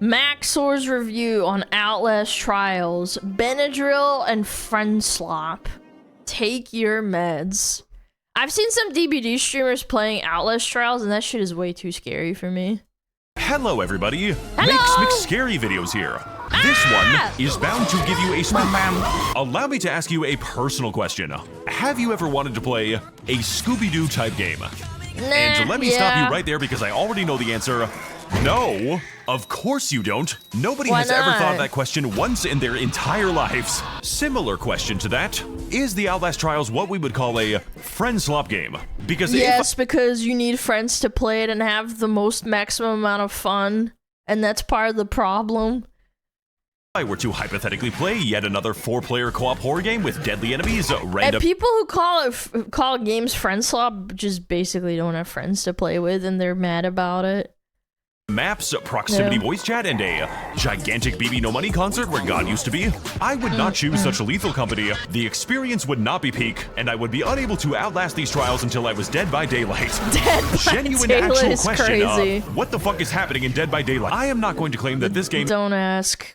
Maxor's review on Outlast Trials, Benadryl and friend slop. Take your meds. I've seen some DBD streamers playing Outlast Trials and that shit is way too scary for me. Hello everybody, Hello! Mix Scary Videos here. This one is bound to give you a Allow me to ask you a personal question. Have you ever wanted to play a Scooby-Doo type game? And let me stop you right there because I already know the answer. No, of course you don't. Nobody has ever thought of that question once in their entire lives. Similar question to that. Is the Outlast Trials what we would call a friend slop game? Because because you need friends to play it and have the most maximum amount of fun. And that's part of the problem. If I were to hypothetically play yet another 4-player co-op horror game with deadly enemies, and people who call games friend slop just basically don't have friends to play with and they're mad about it. Maps, proximity voice chat, and a gigantic BB No Money concert where God used to be, I would not choose such a lethal company. The experience would not be peak, and I would be unable to outlast these trials until I was dead by daylight. Genuine actual question, what the fuck is happening in Dead by Daylight? I am not going to claim that this game— Don't ask.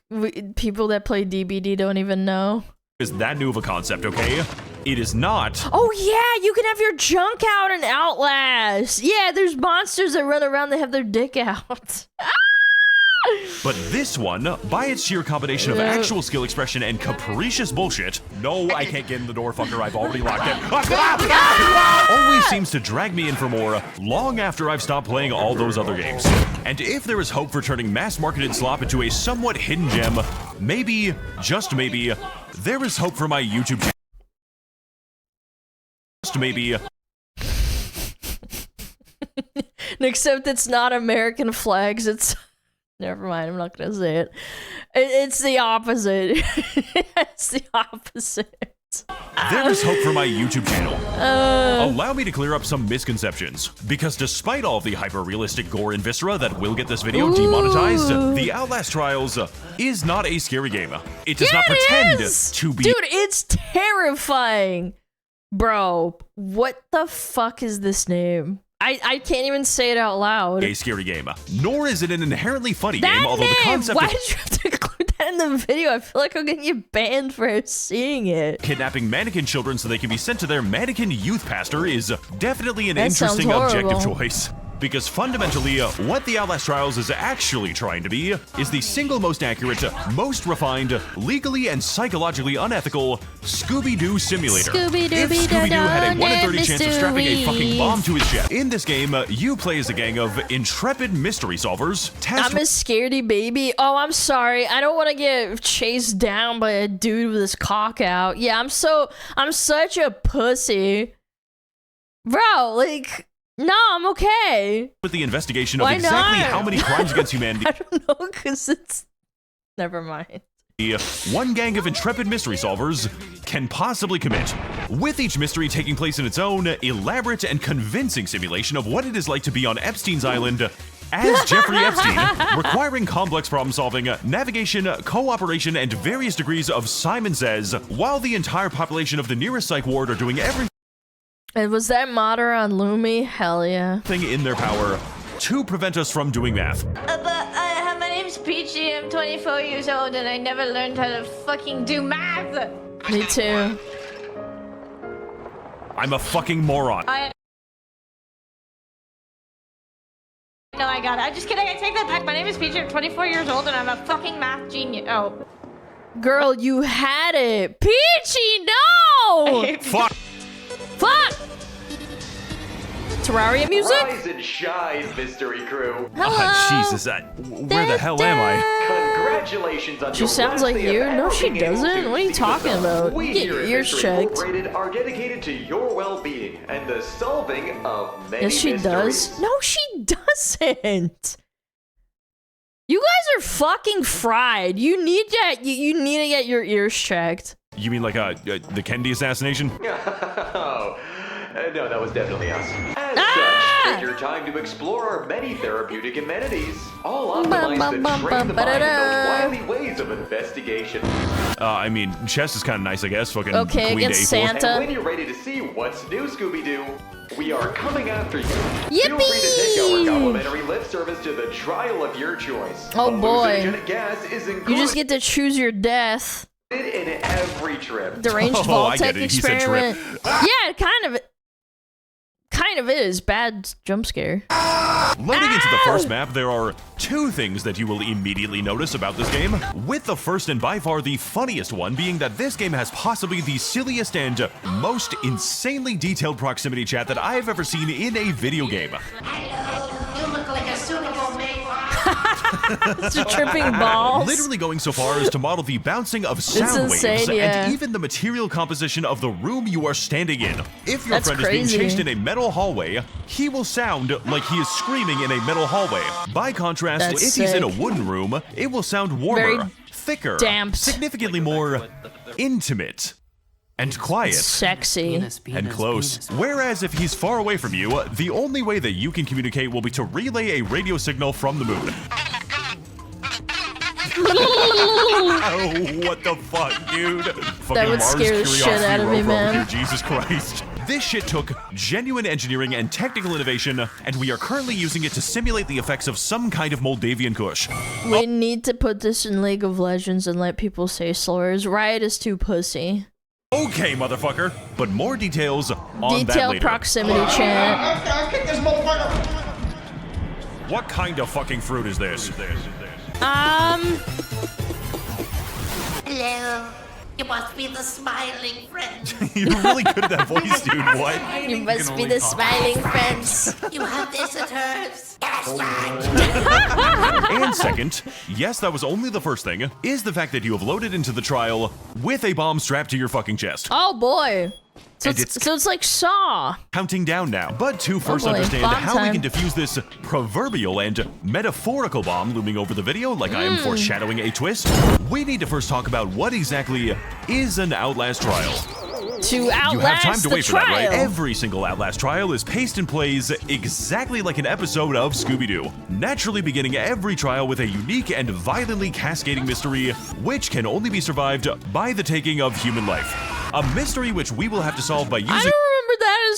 People that play DBD don't even know. —is that new of a concept, okay? It is not. Oh yeah, you can have your junk out in Outlast. Yeah, there's monsters that run around that have their dick out. But this one, by its sheer combination of actual skill expression and capricious bullshit— No, I can't get in the door, fucker, I've already locked it. Always seems to drag me in for more long after I've stopped playing all those other games. And if there is hope for turning mass-marketed slop into a somewhat hidden gem, maybe, just maybe, there is hope for my YouTube channel. Just maybe. Except it's not American flags, it's— Never mind, I'm not gonna say it. It's the opposite. It's the opposite. There is hope for my YouTube channel. Allow me to clear up some misconceptions. Because despite all of the hyper-realistic gore and viscera that will get this video demonetized, the Outlast Trials is not a scary game. It does not pretend to be— Dude, it's terrifying. Bro, what the fuck is this name? I can't even say it out loud. A scary game. Nor is it an inherently funny game, although the concept— Why did you have to include that in the video? I feel like I'm gonna get banned for seeing it. Kidnapping mannequin children so they can be sent to their mannequin youth pastor is definitely an interesting objective choice. Because fundamentally, what the Outlast Trials is actually trying to be is the single most accurate, most refined, legally and psychologically unethical Scooby-Doo simulator. If Scooby-Doo had a 1 in 30 chance of strapping a fucking bomb to his chest. In this game, you play as a gang of intrepid mystery solvers. I'm a scaredy baby. Oh, I'm sorry. I don't want to get chased down by a dude with his cock out. Yeah, I'm such a pussy. Bro, like— No, I'm okay. With the investigation of exactly how many crimes against humanity— I don't know, because it's— Never mind. One gang of intrepid mystery solvers can possibly commit, with each mystery taking place in its own elaborate and convincing simulation of what it is like to be on Epstein's Island as Jeffrey Epstein, requiring complex problem-solving, navigation, cooperation, and various degrees of Simon Says, while the entire population of the nearest psych ward are doing everything— And was that modder on Lumi? Hell yeah. —in their power to prevent us from doing math. My name's Peachy, I'm 24 years old, and I never learned how to fucking do math! Me too. I'm a fucking moron. No, I got it. I'm just kidding, I take that back. My name is Peachy, I'm 24 years old, and I'm a fucking math genius. Oh. Girl, you had it. Peachy, no! Fuck. Fuck! Terraria music? Rise and shine, mystery crew. Hello. Jesus, where the hell am I? Congratulations on She your sounds like you. No, she doesn't. What are you talking about? We You get your ears checked. Are dedicated to your well-being and the solving of many Yes, she mysteries. does. No, she doesn't. You guys are fucking fried. You need to get your ears checked. You mean like the Kennedy assassination? No, that was definitely us. As such, take your time to explore our many therapeutic amenities, all optimized to train the mind in the wily ways of investigation. I mean, chess is kind of nice, I guess. Fucking Okay, queen against to A4. Santa. And when you're ready to see what's new, Scooby-Doo, we are coming after you. Yippee! Feel free to take our complimentary lift service to the trial of your choice. Oh, boy. Hallucinogenic gas is included You just get to choose your death. in every trip. Deranged Oh, I Vault-Tech get it. He said trip. experiment. Yeah, it kind of is. Bad jump scare. Leading into the first map, there are two things that you will immediately notice about this game, with the first and by far the funniest one being that this game has possibly the silliest and most insanely detailed proximity chat that I have ever seen in a video game. Hello, you look like a suitable mate. It's a tripping balls. Literally going so far as to model the bouncing of sound waves insane, yeah. and even the material composition of the room you are standing in. If your That's friend crazy. is being chased in a metal hallway, he will sound like he is screaming in a metal hallway. By contrast, That's if he's in a sick. wooden room, it will sound warmer, Very thicker, damped. significantly more intimate, and quiet. Sexy. And close. Whereas if he's far away from you, the only way that you can communicate will be to relay a radio signal from the moon. Oh, what the fuck, dude? Fucking would Mars scare the shit Curiosity out of me, rover man. here, Jesus Christ. This shit took genuine engineering and technical innovation, and we are currently using it to simulate the effects of some kind of Moldavian kush. We need to put this in League of Legends and let people say slurs. Riot is too pussy. Okay, motherfucker. But more details on that Detailed later. proximity chat. I'll kick this motherfucker! What kind of fucking fruit is this? Hello. You must be the smiling friend. You're really good at that voice, dude. What? You must be the smiling friends. You have visitors. And second, yes, that was only the first thing, is the fact that you have loaded into the trial with a bomb strapped to your fucking chest. Oh boy. So And it's like Saw. Counting down now. But to first boy, understand bomb how time. we can defuse this proverbial and metaphorical bomb looming over the video, like I am foreshadowing a twist, we need to first talk about what exactly is an Outlast trial. To outlast You have time to the wait trial. for that, right? Every single Outlast trial is paced and plays exactly like an episode of Scooby-Doo, naturally beginning every trial with a unique and violently cascading mystery, which can only be survived by the taking of human life. A mystery which we will have to solve by I using don't remember that in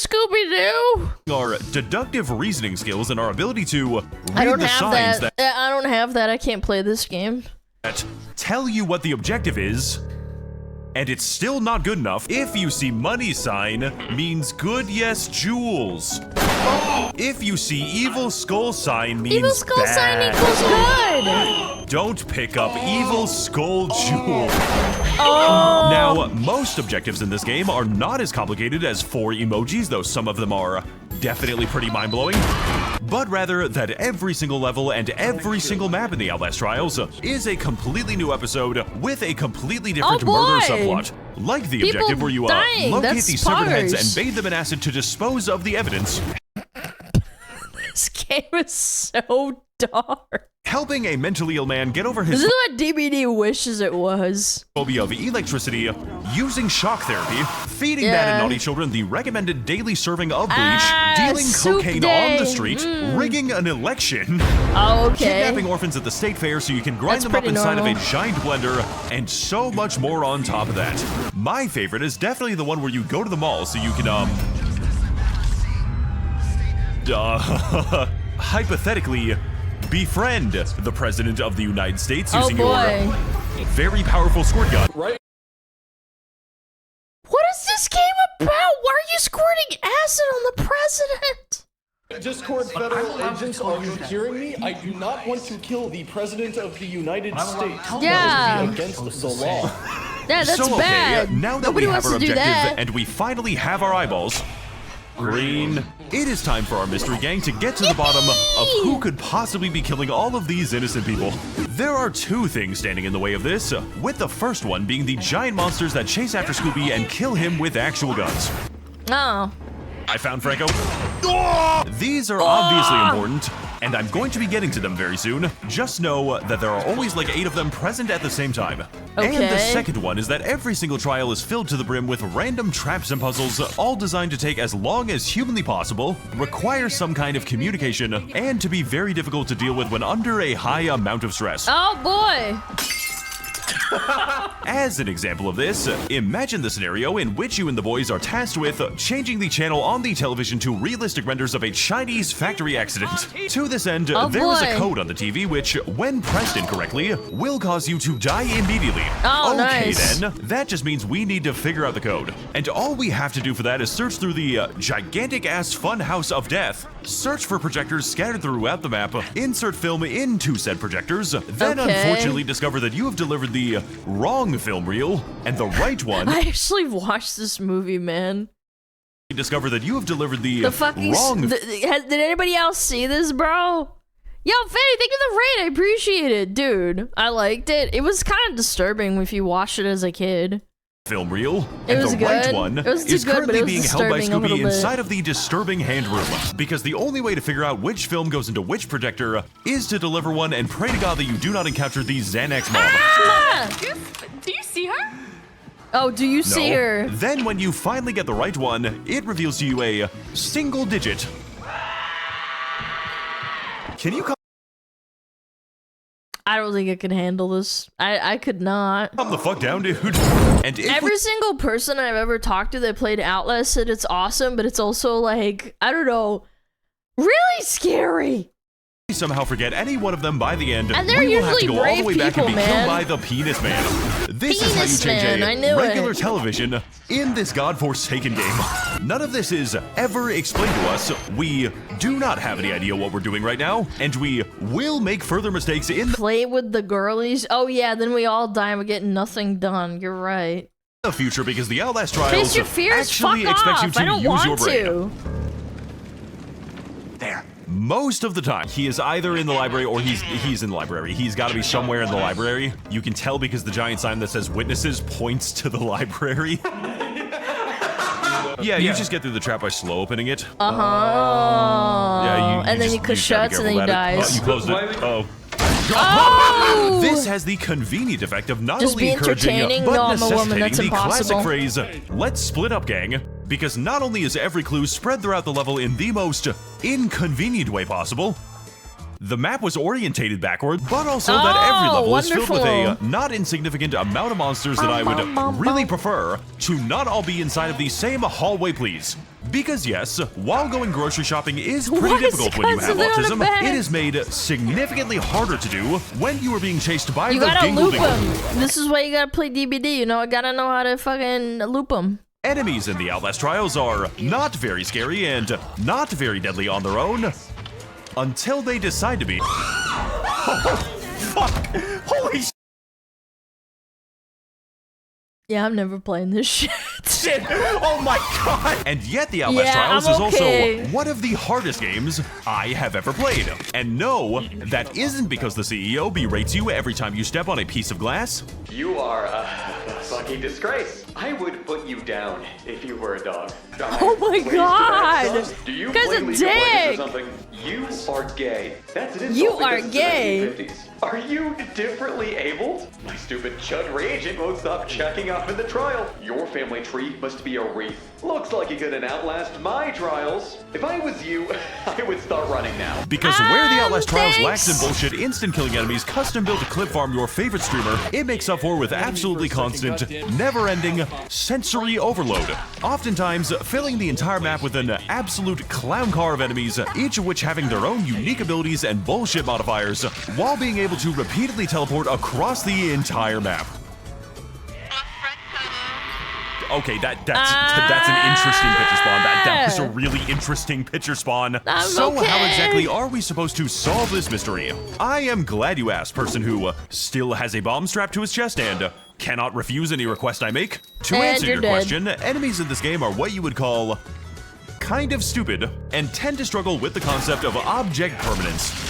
Scooby-Doo. our deductive reasoning skills and our ability to read I don't the have signs that. I don't have that. I can't play this game. that tell you what the objective is. And it's still not good enough. If you see money sign, means good, yes, jewels. If you see evil skull sign, means Evil skull sign bad. equals good. Don't pick up evil skull jewel. Oh. Now, most objectives in this game are not as complicated as 4 emojis, though some of them are definitely pretty mind-blowing, but rather that every single level and every single map in the Outlast Trials is a completely new episode with a completely different boy. murder subplot. Like the People objective where you dying, locate that's the severed heads spoilers. and bathe them in acid to dispose of the evidence. This game is so dark. Helping a mentally ill man get over his This is what DBD wishes it was. phobia of electricity, using shock therapy, feeding bad and Yeah. naughty children the recommended daily serving of bleach, Ah, dealing soup cocaine day. on the street, rigging an election, Oh, okay. kidnapping orphans at the state fair so you can grind That's them up pretty inside of normal. a giant blender, and so much more on top of that. My favorite is definitely the one where you go to the mall so you can, hypothetically, befriend the President of the United States Oh using boy. your very powerful squirt gun. What is this game about? Why are you squirting acid on the president? Discord federal agents, are you hearing me? I do not want to kill the President of the United States. Yeah. That would be against the law. Yeah, that's so, okay, bad. now that Nobody we have wants our to do objective that. and we finally have our eyeballs, green, it is time for our mystery gang to get to the bottom of who could possibly be killing all of these innocent people. There are 2 things standing in the way of this, with the first one being the giant monsters that chase after Scooby and kill him with actual guns. Oh. I found Franco. These are obviously important, and I'm going to be getting to them very soon. Just know that there are always like 8 of them present at the same time. And the Okay. second one is that every single trial is filled to the brim with random traps and puzzles, all designed to take as long as humanly possible, require some kind of communication, and to be very difficult to deal with when under a high amount of stress. Oh boy. As an example of this, imagine the scenario in which you and the boys are tasked with changing the channel on the television to realistic renders of a Chinese factory accident. To this end, there is a code on the TV which, when pressed incorrectly, will cause you to die immediately. Oh, okay, nice. then, that just means we need to figure out the code. And all we have to do for that is search through the gigantic-ass fun house of death, search for projectors scattered throughout the map, insert film into said projectors, then unfortunately discover that you have delivered the wrong film reel and the right one. I actually watched this movie, man. Discover that you have delivered the fucking wrong. Did anybody else see this, bro? Yo, Fanny, thank you for the raid. I appreciate it, dude. I liked it. It was kind of disturbing if you watched it as a kid. Film reel, It and was the good. right one It was is good, but currently it was being held by disturbing a little Scooby bit. inside of the disturbing hand room, because the only way to figure out which film goes into which projector is to deliver one and pray to God that you do not encounter the Xanax mob. Ah! Do you see her? Oh, do you see her? Then when you finally get the right one, it reveals to you a single digit. Can you I don't think I could handle this. I could not. calm the fuck down, dude? And if Every single person I've ever talked to that played Outlast said it's awesome, but it's also like, I don't know, really scary. we somehow forget any one of them by the end, And they're we will have to usually go all the way brave back and be people, killed man. by the penis man. This is how you Penis change man, I a knew regular it. television in this godforsaken game. None of this is ever explained to us. We do not have any idea what we're doing right now, and we will make further mistakes in Play with the girlies. Oh yeah, then we all die and we get nothing done. You're right. the future because the Outlast Trials Face your fears, actually fuck expects you off. to I don't use your want brain. to. There. Most of the time, he is either in the library or he's in the library. He's got to be somewhere in the library. You can tell because the giant sign that says witnesses points to the library. Yeah, you just get through the trap by slow opening it. Yeah, and then you gotta be shuts and then he careful about it. dies. Oh, you closed it. Oh. Oh! This has the convenient effect of not Just only be encouraging entertaining. but No, I'm a woman. necessitating That's the impossible. classic phrase, "Let's split up, gang," because not only is every clue spread throughout the level in the most inconvenient way possible, the map was orientated backward, but also that every Oh, level is filled with a wonderful. not insignificant amount of monsters that I would really prefer to not all be inside of the same hallway, please. Because yes, while going grocery shopping is pretty What is difficult when you have constantly on a autism, bed? it is made significantly harder to do when you are being chased by You the gotta dingle loop dingle. them. This is why you gotta play DBD. You know, I gotta know how to fucking loop them. Enemies in the Outlast Trials are not very scary and not very deadly on their own until they decide to be. Oh, fuck! Holy Yeah, I'm never playing this shit. shit! Oh my god! And yet the Outlast Yeah, Trials I'm is okay. also one of the hardest games I have ever played. And no, that isn't because the CEO berates you every time you step on a piece of glass. You are a fucking disgrace. I would put you down if you were a dog. Oh my Waste of God. that stuff. Do you Guy's play a League of Legends dick. or something? You are gay. That's an insult. You are because it's the gay. 1950s. Are you differently abled? My stupid chud reagent won't stop checking off in the trial. Your family tree must be a wreath. Looks like you couldn't outlast my trials. If I was you, I would start running now. Because where the Outlast Trials lacks in thanks. bullshit instant killing enemies custom built to clip farm your favorite streamer, it makes up for with absolutely constant, never-ending sensory overload. Oftentimes, filling the entire map with an absolute clown car of enemies, each of which having their own unique abilities and bullshit modifiers, while being able to repeatedly teleport across the entire map. Okay, that's an interesting picture spawn. That was a really interesting picture spawn. I'm So how okay. exactly are we supposed to solve this mystery? I am glad you asked, person who still has a bomb strapped to his chest and cannot refuse any request I make. To And answer you're your dead. question, enemies in this game are what you would call kind of stupid and tend to struggle with the concept of object permanence.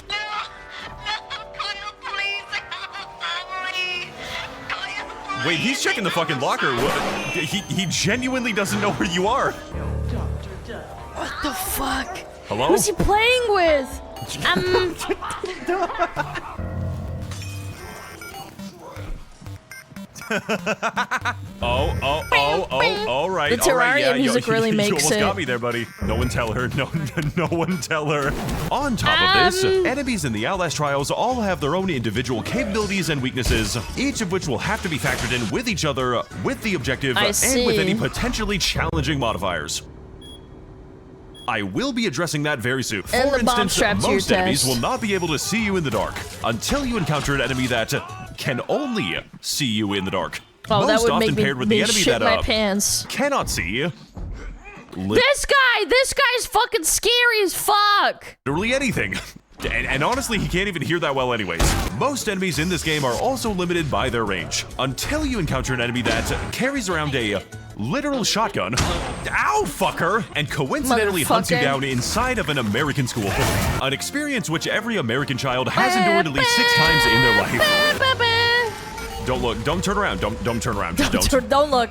Wait, he's checking the fucking locker. He genuinely doesn't know where you are. What the fuck? Hello? Who's he playing with? All right. The Terraria music really you makes almost it. got me there, buddy. No one tell her. No one tell her. On top of this, enemies in the Outlast Trials all have their own individual capabilities and weaknesses, each of which will have to be factored in with each other, with the objective, and with any potentially challenging modifiers. I will be addressing that very soon. And For the bomb instance, strap to your most enemies chest. will not be able to see you in the dark until you encounter an enemy that can only see you in the dark. Oh, that Most would often make me, paired with the enemy shit that my pants. cannot see This guy's fucking scary as fuck. literally anything. And honestly, he can't even hear that well anyways. Most enemies in this game are also limited by their range, until you encounter an enemy that carries around a literal shotgun, ow fucker, and coincidentally hunts you Motherfucker. down inside of an American school. An experience which every American child has endured at least 6 times in their life. Don't look, don't turn around, don't turn around, just don't. Don't look.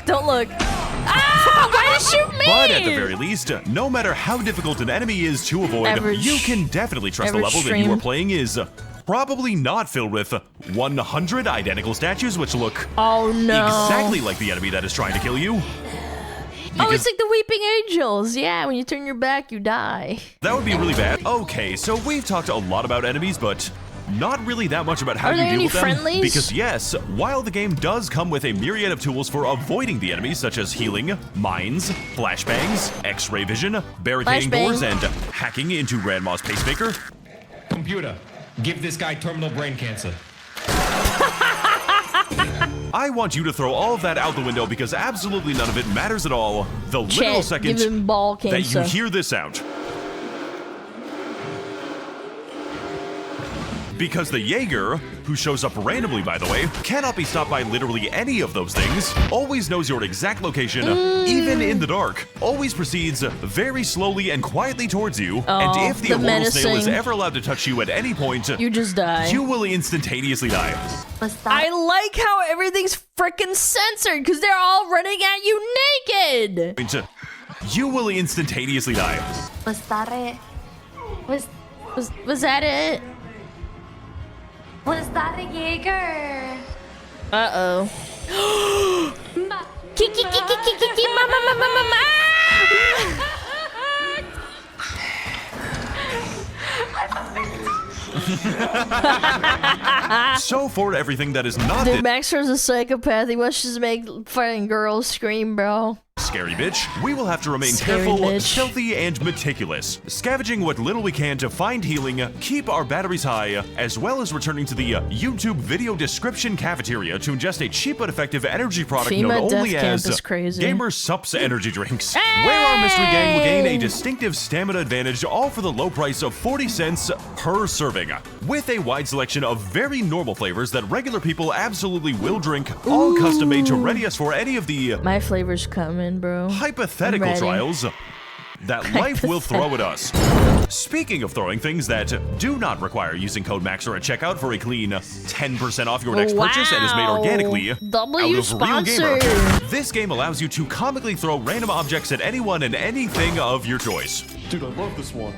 Ah! Why did you shoot me? But at the very least, no matter how difficult an enemy is to avoid, you can definitely trust the level that you are playing is probably not filled with 100 identical statues which look exactly like the enemy that is trying to kill you. Oh, it's like the Weeping Angels. Yeah, when you turn your back, you die. That would be really bad. Okay, so we've talked a lot about enemies, but not really that much about how Are you there deal any with them. friendlies? Because yes, while the game does come with a myriad of tools for avoiding the enemies, such as healing, mines, flashbangs, x-ray vision, barricading doors, and hacking into Grandma's pacemaker. Computer, give this guy terminal brain cancer. I want you to throw all of that out the window because absolutely none of it matters at all the literal second give him ball that cancer. you hear this sound. Because the Jaeger, who shows up randomly by the way, cannot be stopped by literally any of those things, always knows your exact location, even in the dark, always proceeds very slowly and quietly towards you, and if the immortal snail is ever allowed to touch you at any point, you just die. You will instantaneously die. I like how everything's freaking censored because they're all running at you naked. You will instantaneously die. Was that it? Was that it? Was that a Jaeger? Uh-oh. Kiki, mama. So for everything that is not Dude, Maxor's a psychopath. He wants to just make fucking girls scream, bro. scary bitch, we will have to remain Scary careful, bitch. filthy, and meticulous, scavenging what little we can to find healing, keep our batteries high, as well as returning to the YouTube video description cafeteria to ingest a cheap but effective energy product FEMA known only Death Camp as is crazy. Gamer Sups energy drinks, where our mystery gang will gain a distinctive stamina advantage, all for the low price of 40 cents per serving, with a wide selection of very normal flavors that regular people absolutely will drink, all custom made to ready us for any of the My flavor's coming, bro. hypothetical I'm ready. trials that life will throw at us. Speaking of throwing things that do not require using code Maxor at checkout for a clean 10% off your next purchase and is made organically W out of sponsor. Real Gamer, this game allows you to comically throw random objects at anyone and anything of your choice. Dude, I love this one.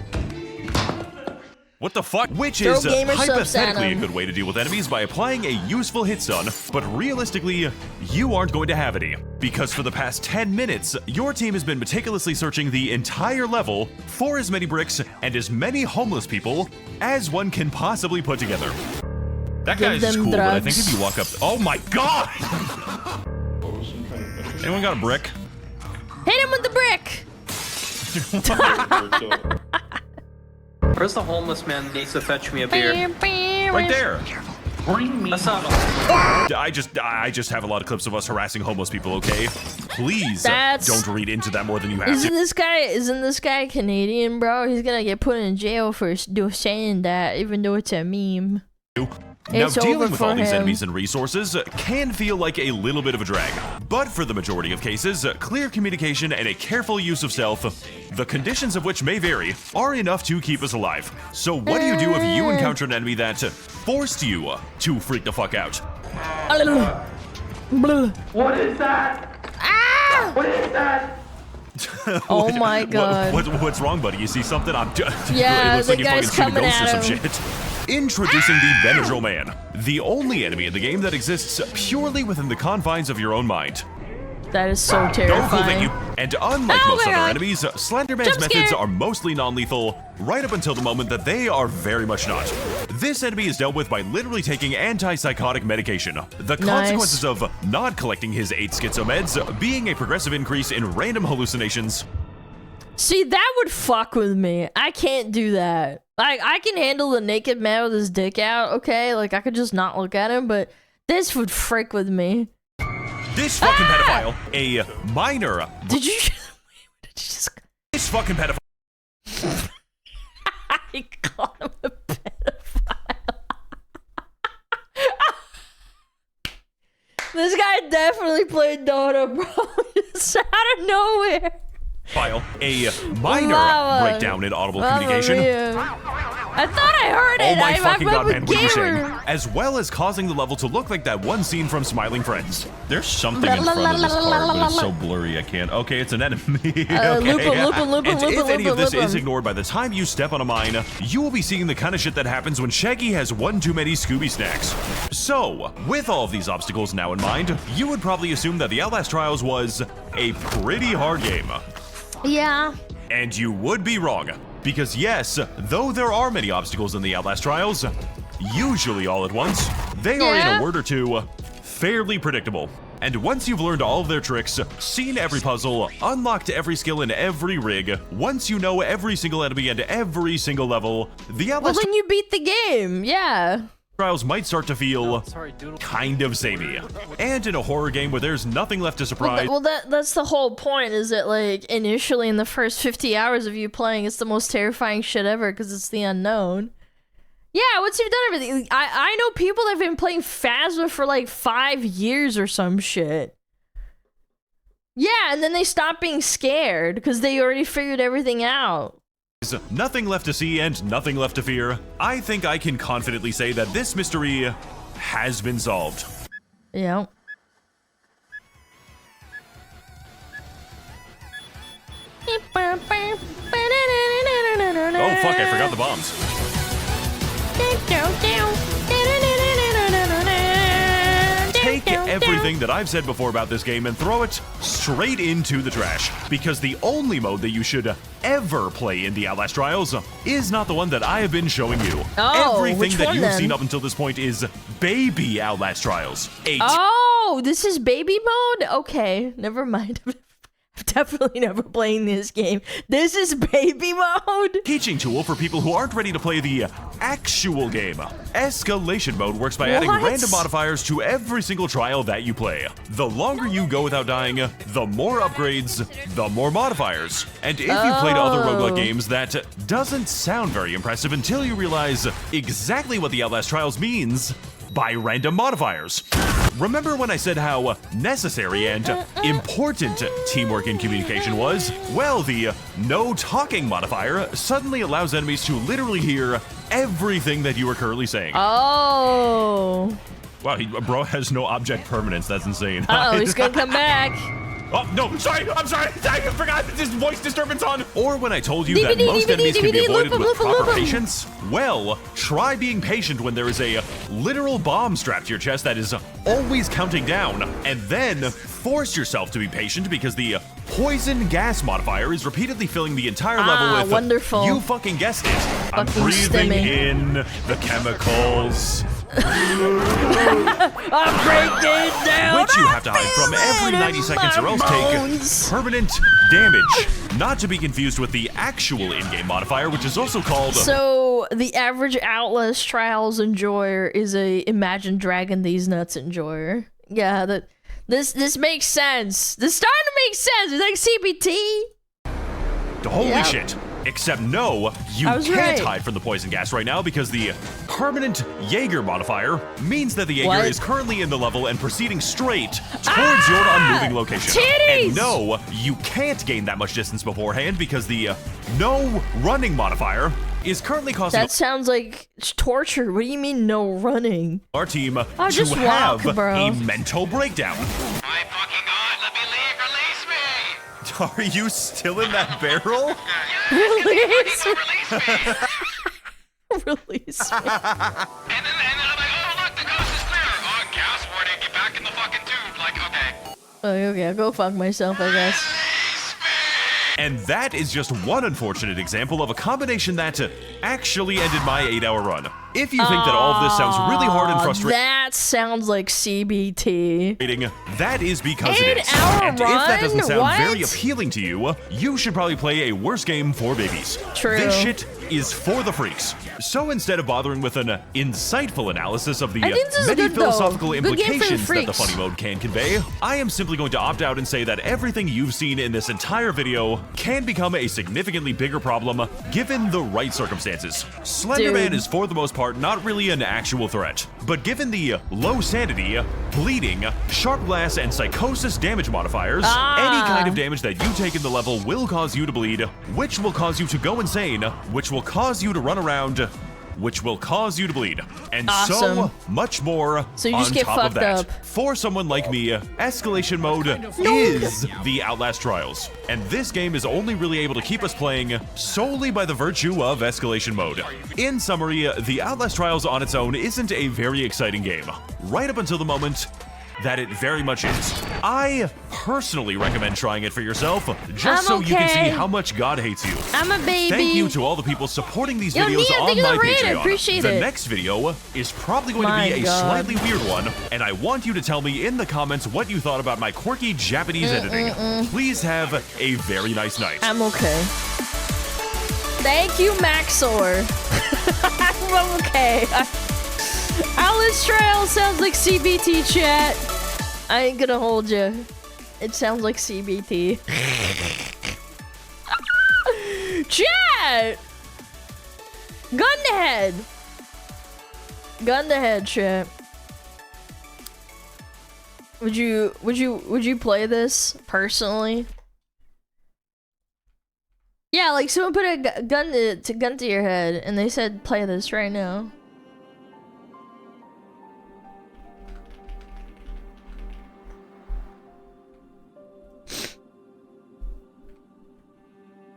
What the fuck? Which Throw is gamer subs at hypothetically a 'em. good way to deal with enemies by applying a useful hit stun, but realistically, you aren't going to have any. Because for the past 10 minutes, your team has been meticulously searching the entire level for as many bricks and as many homeless people as one can possibly put together. That Give guy's just them cool, but I think drugs. if you walk up... Oh my god! Anyone got a brick? Hit him with the brick. Where's the homeless man that needs to fetch me a beer? Right there! That's not I just have a lot of clips of us harassing homeless people, okay? Please That's- don't read into that more than you have to. Isn't this guy Canadian, bro? He's gonna get put in jail for saying that, even though it's a meme. Now, It's dealing over with for all these him. enemies and resources can feel like a little bit of a drag. But for the majority of cases, clear communication and a careful use of stealth, the conditions of which may vary, are enough to keep us alive. So what do you do if you encounter an enemy that forced you to freak the fuck out? What is that? What is that? Oh my god. What's wrong, buddy? You see something? Yeah, it looks the like you're guy's fucking shooting coming ghosts or at some him. shit. Introducing the Benadryl Man, the only enemy in the game that exists purely within the confines of your own mind. That is so Don't terrifying. you. And unlike Oh most my other God. enemies, Slenderman's Jump methods scare. are mostly non-lethal, right up until the moment that they are very much not. This enemy is dealt with by literally taking antipsychotic medication. The consequences of not collecting his 8 schizomeds being a progressive increase in random hallucinations. See, that would fuck with me. I can't do that. Like, I can handle the naked man with his dick out, okay? Like, I could just not look at him, but this would freak with me. This fucking pedophile, a minor. Did you just... This fucking pedophile. I called him a pedophile. This guy definitely played Dota, bro. Just out of nowhere. A minor Lava. breakdown in audible Mamma communication. mia. I thought I heard it. Oh my I'm fucking god, a man, what are you saying? gamer. As well as causing the level to look like that one scene from Smiling Friends. There's something La, in la, front of la, this la, card, la, but it's la, so la. blurry I can't. Okay, it's an enemy. Loop Okay. him, loop him, loop him, And loop if him, any of loop this is him. ignored by the time you step on a mine, you will be seeing the kind of shit that happens when Shaggy has one too many Scooby snacks. So, with all of these obstacles now in mind, you would probably assume that the Outlast Trials was a pretty hard game. Yeah. And you would be wrong, because yes, though there are many obstacles in the Outlast Trials, usually all at once, they are, in Yeah. a word or two, fairly predictable. And once you've learned all of their tricks, seen every puzzle, unlocked every skill in every rig, once you know every single enemy and every single level, the Well, Outlast then you beat the game. Yeah. Trials might start to feel kind of samey. And in a horror game where there's nothing left to surprise, That's the whole point, is that, like, initially in the first 50 hours of you playing, it's the most terrifying shit ever because it's the unknown. Yeah, once you've done everything, I know people that have been playing Phasma for like 5 years or some shit. Yeah, and then they stop being scared because they already figured everything out. nothing left to see and nothing left to fear, I think I can confidently say that this mystery has been solved. Yeah. Oh fuck, I forgot the bombs. Take everything that I've said before about this game and throw it straight into the trash, because the only mode that you should ever play in the Outlast Trials is not the one that I have been showing you. Oh, Everything which that one, you've then? seen up until this point is baby Outlast Trials 8. Oh, this is baby mode? Okay, never mind. I'm definitely never playing this game. This is baby mode? Teaching tool for people who aren't ready to play the actual game. Escalation mode works by adding What? random modifiers to every single trial that you play. The longer you go without dying, the more upgrades, the more modifiers. And if you've played other roguelike games, that doesn't sound very impressive until you realize exactly what the Outlast Trials means by random modifiers. Remember when I said how necessary and important teamwork and communication was? Well, the no talking modifier suddenly allows enemies to literally hear everything that you are currently saying. Oh. Wow, bro has no object permanence. That's insane. Uh-oh, he's gonna come back. Oh, no, sorry, I'm sorry. I forgot this voice disturbance on. Or when I told you that most enemies can be avoided with proper patience. Well, try being patient when there is a literal bomb strapped to your chest that is always counting down. And then force yourself to be patient because the poison gas modifier is repeatedly filling the entire level with... wonderful. You fucking guessed it. I'm Fucking breathing stimmy. in the chemicals. I'm breaking down. Which you have to hide from every 90 seconds or else take permanent damage. Not to be confused with the actual in-game modifier, which is also called... So, the average Outlast Trials enjoyer is a Imagine Dragon These Nuts enjoyer. Yeah, this makes sense. This starting to make sense. It's like CBT. Holy Yep. shit. Except no, you I was can't right. hide from the poison gas right now because the permanent Jaeger modifier means that the Jaeger What? is currently in the level and proceeding straight towards your unmoving location. Titties! And no, you can't gain that much distance beforehand because the no running modifier is currently causing That sounds like torture. What do you mean no running? our team to just have walk, bro. a mental breakdown. My fucking god, let me leave, release me! Are you still in that barrel? Release me. Release me! Release me. And then I'm like, oh look, the coast is clear. Oh, gas warning, get back in the fucking tube. Like, okay. Okay, I'll go fuck myself, I guess. And that is just one unfortunate example of a combination that actually ended my 8-hour run. If you think that all of this sounds really hard and frustrating, that sounds like CBT. that is because it is. 8-hour And if that doesn't run? sound What? very appealing to you, you should probably play a worse game for babies. True. This shit is for the freaks. So instead of bothering with an insightful analysis of the I think this is many good, though. philosophical Good game for the implications that the freaks. funny mode can convey, I am simply going to opt out and say that everything you've seen in this entire video can become a significantly bigger problem given the right circumstances. Slenderman Dude. is for the most part not really an actual threat, but given the low sanity, bleeding, sharp glass, and psychosis damage modifiers, any kind of damage that you take in the level will cause you to bleed, which will cause you to go insane, which will cause you to run around, which will cause you to bleed, and so Awesome. much more So you on just get top of fucked that. up. For someone like me, Escalation mode is the Outlast Trials, and this game is only really able to keep us playing solely by the virtue of Escalation mode. In summary, the Outlast Trials on its own isn't a very exciting game, right up until the moment that it very much is. I personally recommend trying it for yourself, just so you can see okay. how much God hates you. I'm a baby. Thank you to all the people supporting these Yo, videos Nia, on thank you my for the raid. I Patreon. appreciate The it. next video is probably going My to be a God. slightly weird one, and I want you to tell me in the comments what you thought about my quirky Japanese editing. Please have a very nice night. I'm okay. Thank you, Maxor. I'm okay. Outlast Trials sounds like CBT, chat. I ain't gonna hold you. It sounds like CBT. Chat! Gun to head! Gun to head, chat. Would you play this personally? Yeah, like someone put a gun to your head and they said play this right now.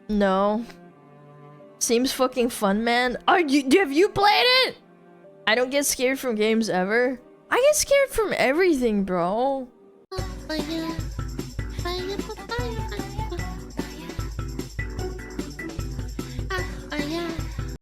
No. Seems fucking fun, man. Have you played it? I don't get scared from games ever. I get scared from everything, bro.